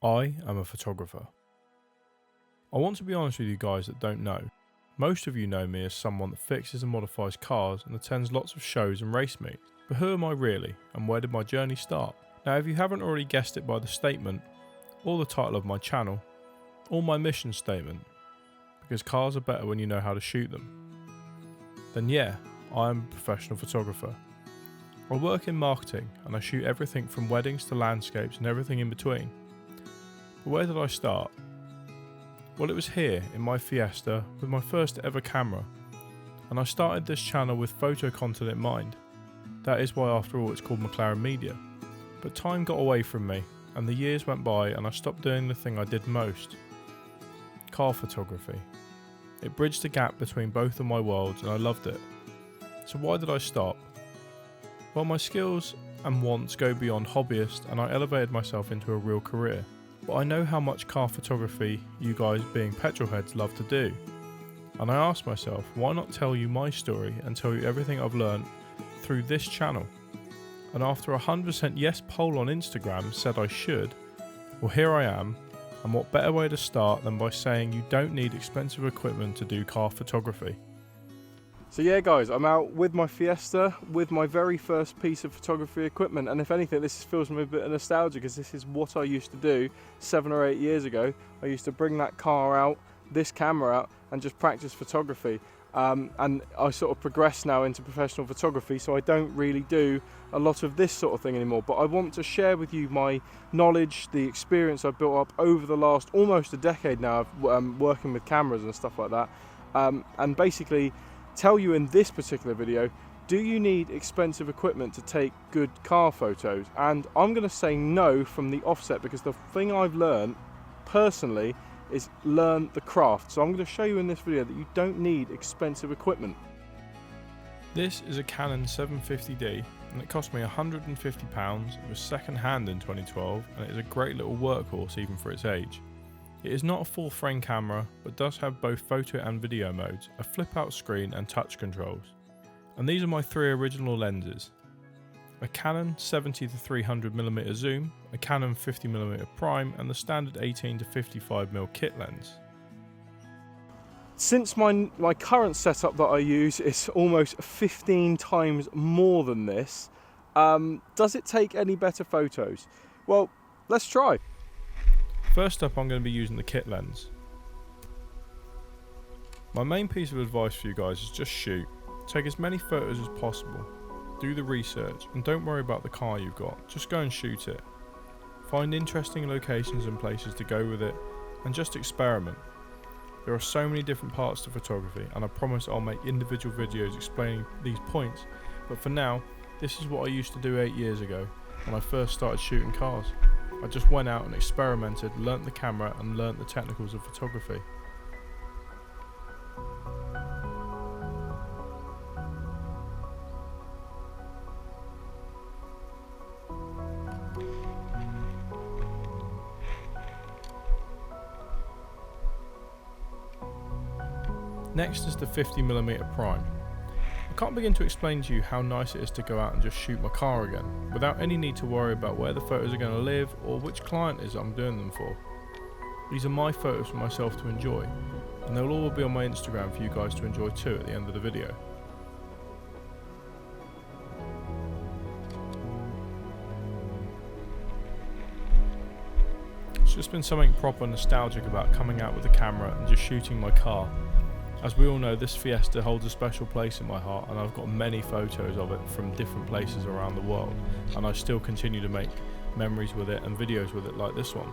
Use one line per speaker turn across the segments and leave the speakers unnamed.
I am a photographer. I want to be honest with you guys that don't know. Most of you know me as someone that fixes and modifies cars and attends lots of shows and race meets. But who am I really, and where did my journey start? Now, if you haven't already guessed it by the statement, or the title of my channel, or my mission statement, because cars are better when you know how to shoot them, then yeah, I am a professional photographer. I work in marketing and I shoot everything from weddings to landscapes and everything in between. But where did I start? Well, it was here in my Fiesta with my first ever camera, and I started this channel with photo content in mind. That is why after all it's called McLaren Media. But time got away from me and the years went by and I stopped doing the thing I did most. Car photography. It bridged the gap between both of my worlds and I loved it. So why did I stop? Well, my skills and wants go beyond hobbyist and I elevated myself into a real career. But I know how much car photography you guys being petrol heads love to do. And I asked myself, why not tell you my story and tell you everything I've learned through this channel? And after a 100% yes poll on Instagram said I should, well here I am, and what better way to start than by saying you don't need expensive equipment to do car photography. So yeah guys, I'm out with my Fiesta with my very first piece of photography equipment, and if anything this fills me a bit of nostalgia because this is what I used to do 7 or 8 years ago. I used to bring that car out, this camera out, and just practice photography. And I sort of progressed now into professional photography, so I don't really do a lot of this sort of thing anymore, but I want to share with you my knowledge, the experience I've built up over the last almost a decade now of working with cameras and stuff like that, and basically tell you in this particular video, do you need expensive equipment to take good car photos? And I'm going to say no from the offset, because the thing I've learned personally is learn the craft. So I'm going to show you in this video that you don't need expensive equipment. This is a Canon 750D and it cost me £150. It was second hand in 2012 and it is a great little workhorse even for its age. It is not a full frame camera, but does have both photo and video modes, a flip out screen and touch controls. And these are my 3 original lenses. A Canon 70-300mm zoom, a Canon 50mm prime and the standard 18-55mm kit lens. Since my current setup that I use is almost 15 times more than this, does it take any better photos? Well, let's try. First up, I'm going to be using the kit lens. My main piece of advice for you guys is just shoot. Take as many photos as possible. Do the research and don't worry about the car you've got, just go and shoot it. Find interesting locations and places to go with it and just experiment. There are so many different parts to photography and I promise I'll make individual videos explaining these points, but for now, this is what I used to do 8 years ago when I first started shooting cars. I just went out and experimented, learnt the camera and learnt the technicals of photography. Next is the 50mm prime. I can't begin to explain to you how nice it is to go out and just shoot my car again, without any need to worry about where the photos are going to live or which client it is I'm doing them for. These are my photos for myself to enjoy, and they'll all be on my Instagram for you guys to enjoy too at the end of the video. It's just been something proper nostalgic about coming out with a camera and just shooting my car. As we all know, this Fiesta holds a special place in my heart and I've got many photos of it from different places around the world, and I still continue to make memories with it and videos with it like this one.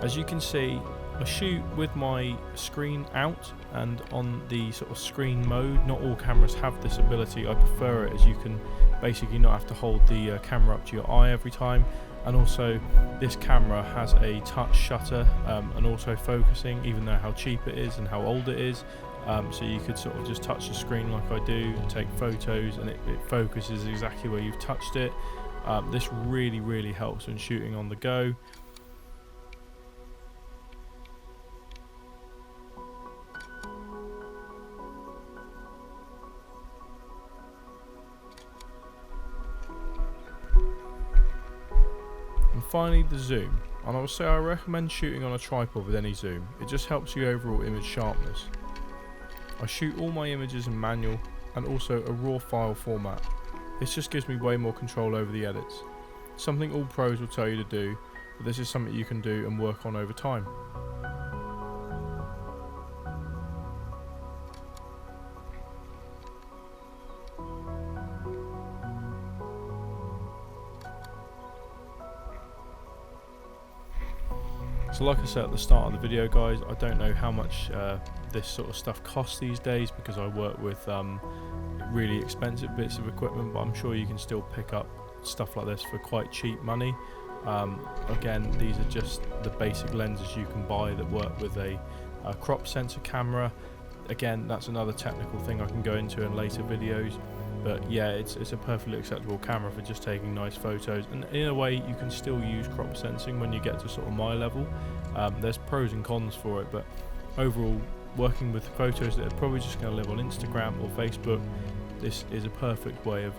As you can see, I shoot with my screen out and on the sort of screen mode. Not all cameras have this ability. I prefer it as you can basically not have to hold the camera up to your eye every time. And also this camera has a touch shutter and also focusing, even though how cheap it is and how old it is. So you could sort of just touch the screen like I do and take photos and it focuses exactly where you've touched it. This really helps when shooting on the go. finally the zoom, and I will say I recommend shooting on a tripod with any zoom. It just helps the overall image sharpness. I shoot all my images in manual and also a raw file format. This just gives me way more control over the edits. Something all pros will tell you to do, but this is something you can do and work on over time. So like I said at the start of the video, guys, I don't know how much this sort of stuff costs these days because I work with really expensive bits of equipment, but I'm sure you can still pick up stuff like this for quite cheap money. Again, these are just the basic lenses you can buy that work with a crop sensor camera. Again, that's another technical thing I can go into in later videos. But yeah, it's a perfectly acceptable camera for just taking nice photos, and in a way you can still use crop sensing when you get to sort of my level. There's pros and cons for it, but overall, working with photos that are probably just going to live on Instagram or Facebook, this is a perfect way of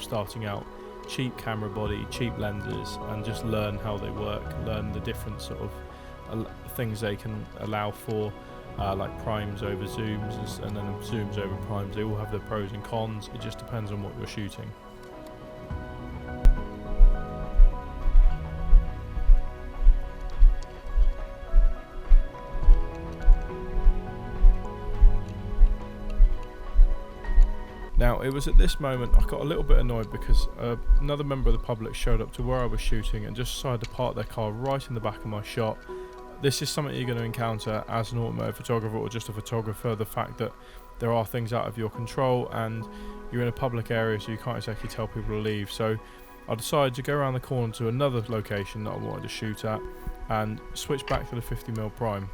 starting out. Cheap camera body, cheap lenses, and just learn how they work, learn the different sort of things they can allow for. Like primes over zooms and then zooms over primes. They all have their pros and cons. It just depends on what you're shooting. Now, it was at this moment I got a little bit annoyed because another member of the public showed up to where I was shooting and just decided to park their car right in the back of my shot. This is something you're going to encounter as an automotive photographer or just a photographer, the fact that there are things out of your control and you're in a public area, so you can't exactly tell people to leave. So I decided to go around the corner to another location that I wanted to shoot at and switch back to the 50mm prime.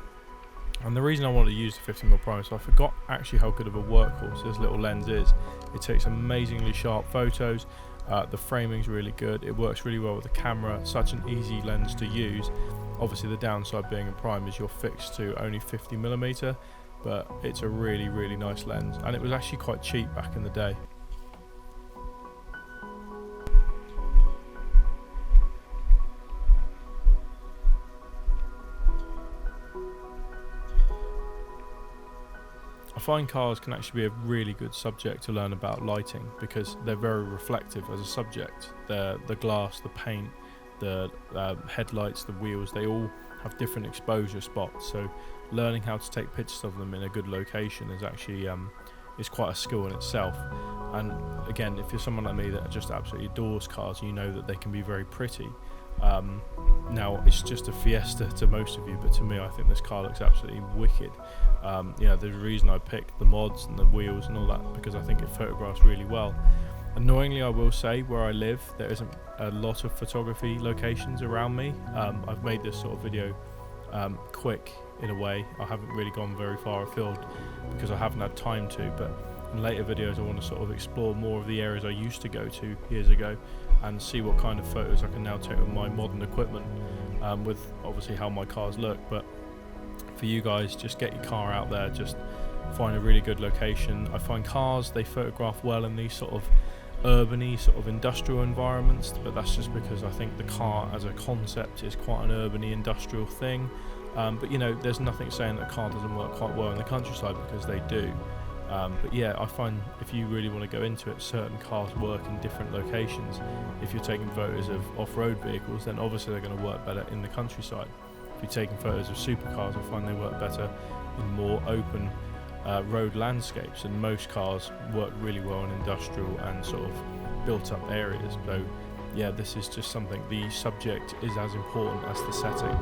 And the reason I wanted to use the 50mm prime is I forgot actually how good of a workhorse this little lens is. It takes amazingly sharp photos. The framing's really good. It works really well with the camera. Such an easy lens to use. Obviously the downside being a prime is you're fixed to only 50mm, but it's a really, really nice lens, and it was actually quite cheap back in the day. I find cars can actually be a really good subject to learn about lighting because they're very reflective as a subject. The glass, the paint, the headlights, the wheels, they all have different exposure spots, so learning how to take pictures of them in a good location is actually is quite a skill in itself. And again, if you're someone like me that just absolutely adores cars, you know that they can be very pretty. Now it's just a Fiesta to most of you, but to me I think this car looks absolutely wicked. You know, there's a reason I picked the mods and the wheels and all that, because I think it photographs really well. Annoyingly, I will say, where I live there isn't a lot of photography locations around me. I've made this sort of video quick in a way. I haven't really gone very far afield because I haven't had time to, but in later videos I want to sort of explore more of the areas I used to go to years ago and see what kind of photos I can now take with my modern equipment, with obviously how my cars look. But for you guys, just get your car out there, just find a really good location. I find cars, they photograph well in these sort of urban-y, sort of industrial environments, but that's just because I think the car as a concept is quite an urban-y industrial thing. But you know, there's nothing saying that a car doesn't work quite well in the countryside, because they do. But yeah, I find if you really want to go into it, certain cars work in different locations. If you're taking photos of off-road vehicles, then obviously they're going to work better in the countryside. If you're taking photos of supercars, I find they work better in more open road landscapes, and most cars work really well in industrial and sort of built up areas. So yeah, this is just something, the subject is as important as the setting.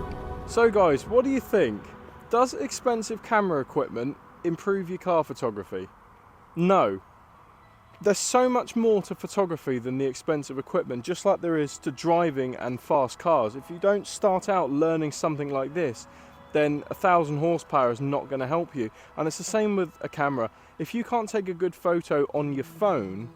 So guys, what do you think? Does expensive camera equipment improve your car photography? No. There's so much more to photography than the expensive equipment, just like there is to driving and fast cars. If you don't start out learning something like this, then 1,000 horsepower is not going to help you. And it's the same with a camera. If you can't take a good photo on your phone,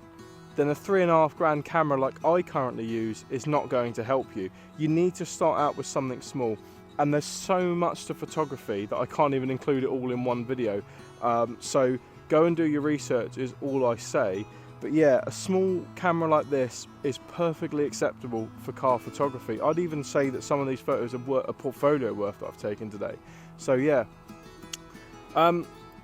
then a £3,500 camera like I currently use is not going to help you. You need to start out with something small. And there's so much to photography that I can't even include it all in one video. So go and do your research is all I say. But yeah, a small camera like this is perfectly acceptable for car photography. I'd even say that some of these photos are a portfolio worth that I've taken today. So yeah.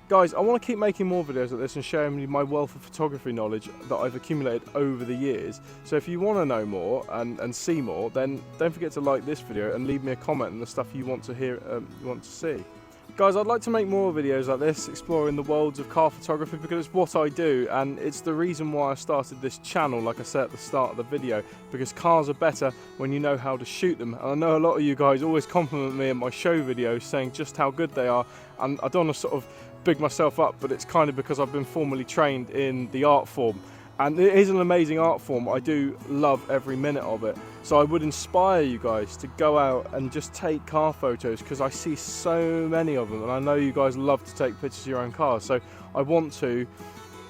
Guys, I want to keep making more videos like this and showing you my wealth of photography knowledge that I've accumulated over the years. So if you want to know more and see more, then don't forget to like this video and leave me a comment on the stuff you want to hear, you want to see. Guys, I'd like to make more videos like this, exploring the worlds of car photography, because it's what I do, and it's the reason why I started this channel, like I said at the start of the video, because cars are better when you know how to shoot them. And I know a lot of you guys always compliment me in my show videos, saying just how good they are, and I don't want to sort of big myself up, but it's kind of because I've been formally trained in the art form. And it is an amazing art form. I do love every minute of it. So I would inspire you guys to go out and just take car photos, because I see so many of them, and I know you guys love to take pictures of your own cars. So I want to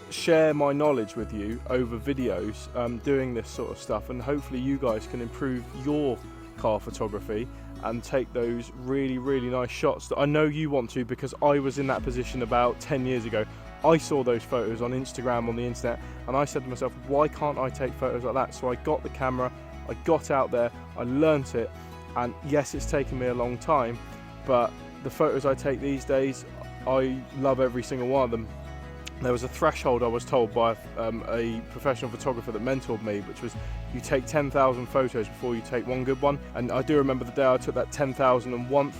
share my knowledge with you over videos, doing this sort of stuff, and hopefully you guys can improve your car photography and take those really, really nice shots that I know you want to, because I was in that position about 10 years ago. I saw those photos on Instagram, on the internet, and I said to myself, why can't I take photos like that? So I got the camera, I got out there, I learnt it, and yes, it's taken me a long time, but the photos I take these days, I love every single one of them. There was a threshold I was told by a professional photographer that mentored me, which was you take 10,000 photos before you take one good one. And I do remember the day I took that 10,001th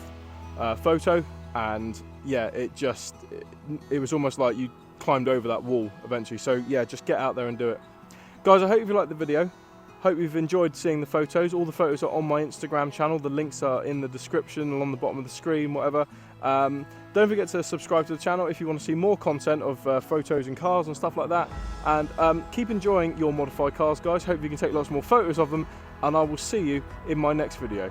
photo, and yeah, it was almost like you climbed over that wall eventually. So yeah, just get out there and do it. Guys, I hope you liked the video. Hope you've enjoyed seeing the photos. All the photos are on my Instagram channel. The links are in the description, along the bottom of the screen, whatever. Don't forget to subscribe to the channel if you want to see more content of photos and cars and stuff like that. And keep enjoying your modified cars, guys. Hope you can take lots more photos of them, and I will see you in my next video.